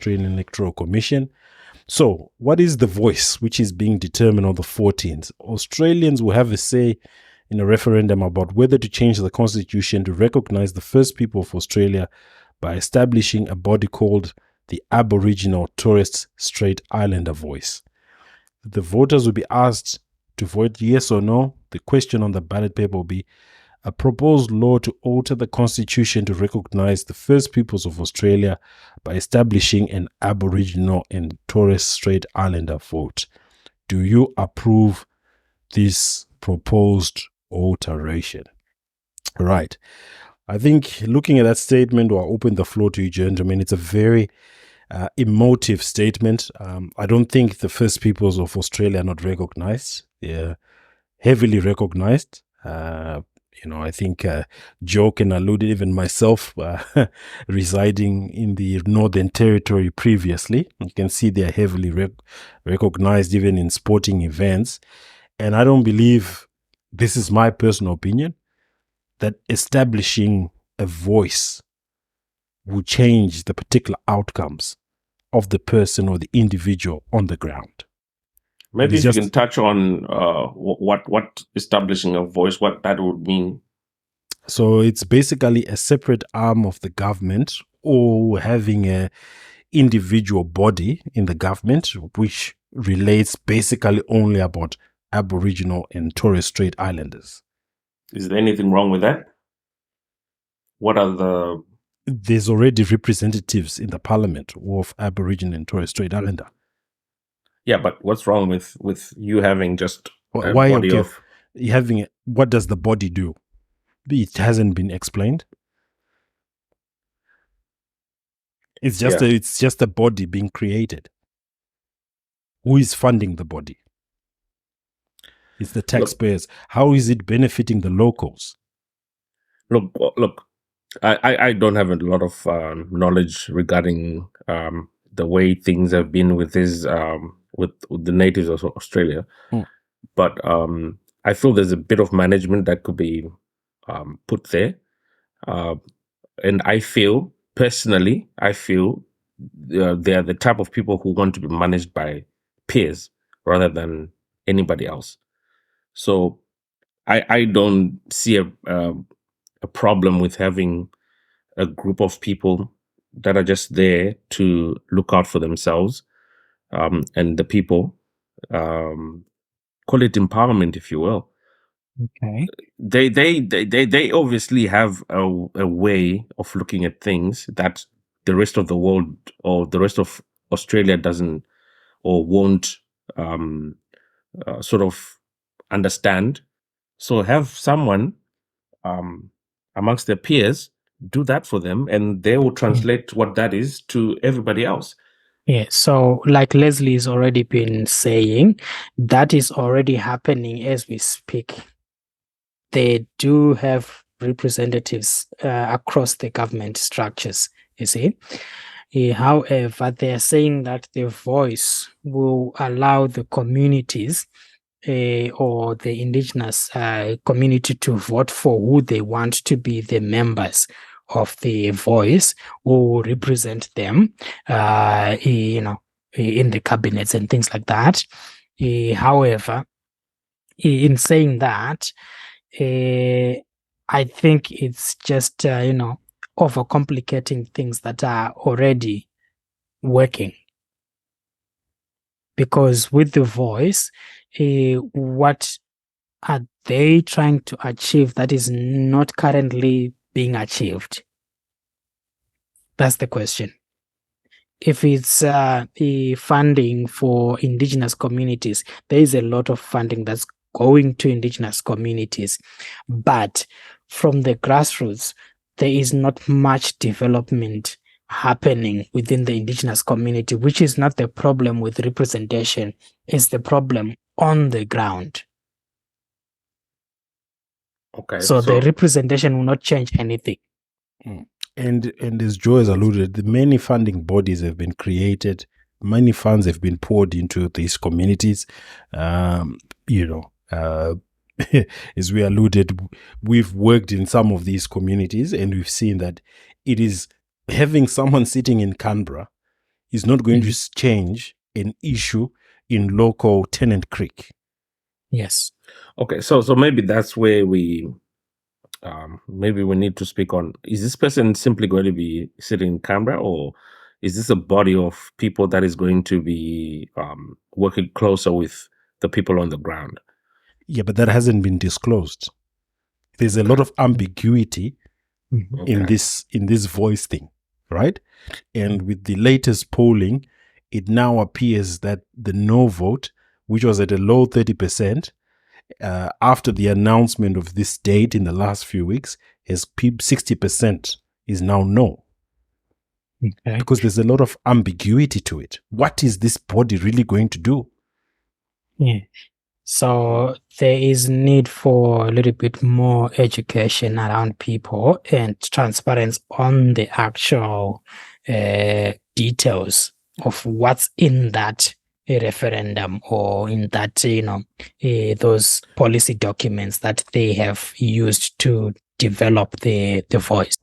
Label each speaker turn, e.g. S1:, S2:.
S1: Australian Electoral Commission. So, what is the voice which is being determined on the 14th? Australians will have a say in a referendum about whether to change the constitution to recognize the first people of Australia by establishing a body called the Aboriginal Torres Strait Islander Voice. The voters will be asked to vote yes or no. The question on the ballot paper will be a proposed law to alter the constitution to recognize the first peoples of Australia by establishing an Aboriginal and Torres Strait Islander vote. Do you approve this proposed alteration? Right. I think looking at that statement, or open the floor to you, gentlemen, it's a very emotive statement. I don't think the first peoples of Australia are not recognized. They're heavily recognized. I think Joe can allude, even myself, residing in the Northern Territory previously. You can see they're heavily recognized even in sporting events. And I don't believe, this is my personal opinion, that establishing a voice will change the particular outcomes of the person or the individual on the ground.
S2: Maybe if you can touch on what establishing a voice, what that would mean.
S1: So it's basically a separate arm of the government, or having a individual body in the government which relates basically only about Aboriginal and Torres Strait Islanders.
S2: Is there anything wrong with that? What are
S1: There's already representatives in the parliament of Aboriginal and Torres Strait Islander.
S2: Yeah, but what's wrong with you having just a
S1: Why
S2: body of...
S1: having what does the body do? It hasn't been explained. It's just a body being created. Who is funding the body? It's the taxpayers. How is it benefiting the locals?
S2: Look. I don't have a lot of knowledge regarding the way things have been with this with the natives of Australia, but I feel there's a bit of management that could be put there, and I feel personally, they are the type of people who want to be managed by peers rather than anybody else. So I don't see a problem with having a group of people that are just there to look out for themselves and the people. Call it empowerment, if you will.
S3: Okay.
S2: They obviously have a way of looking at things that the rest of the world or the rest of Australia doesn't or won't sort of understand. So have someone amongst their peers do that for them, and they will translate what that is to everybody else.
S3: Yeah, so like Leslie's already been saying, that is already happening as we speak. They do have representatives across the government structures, you see. However, they are saying that the voice will allow the communities or the Indigenous community to vote for who they want to be the members of the voice who represent them, in the cabinets and things like that. However, in saying that, I think it's just, overcomplicating things that are already working. Because with the voice, what are they trying to achieve that is not currently being achieved? That's the question. If it's funding for Indigenous communities, there is a lot of funding that's going to Indigenous communities. But from the grassroots, there is not much development happening within the Indigenous community, which is not the problem with representation, it's the problem on the ground.
S2: Okay.
S3: So the representation will not change anything.
S1: And as Joe has alluded, the many funding bodies have been created, many funds have been poured into these communities. As we alluded, we've worked in some of these communities and we've seen that it is having someone sitting in Canberra is not going to change an issue in local Tennant Creek.
S3: Yes.
S2: Okay, so maybe that's where we need to speak on, is this person simply going to be sitting in Canberra, or is this a body of people that is going to be working closer with the people on the ground?
S1: Yeah, but that hasn't been disclosed. There's a lot of ambiguity in this voice thing, right? And with the latest polling, it now appears that the no vote, which was at a low 30%, after the announcement of this date in the last few weeks, has 60% is now no.
S3: Okay.
S1: Because there's a lot of ambiguity to it. What is this body really going to do?
S3: Yeah. So there is need for a little bit more education around people and transparency on the actual details of what's in that referendum, or in that, those policy documents that they have used to develop the voice.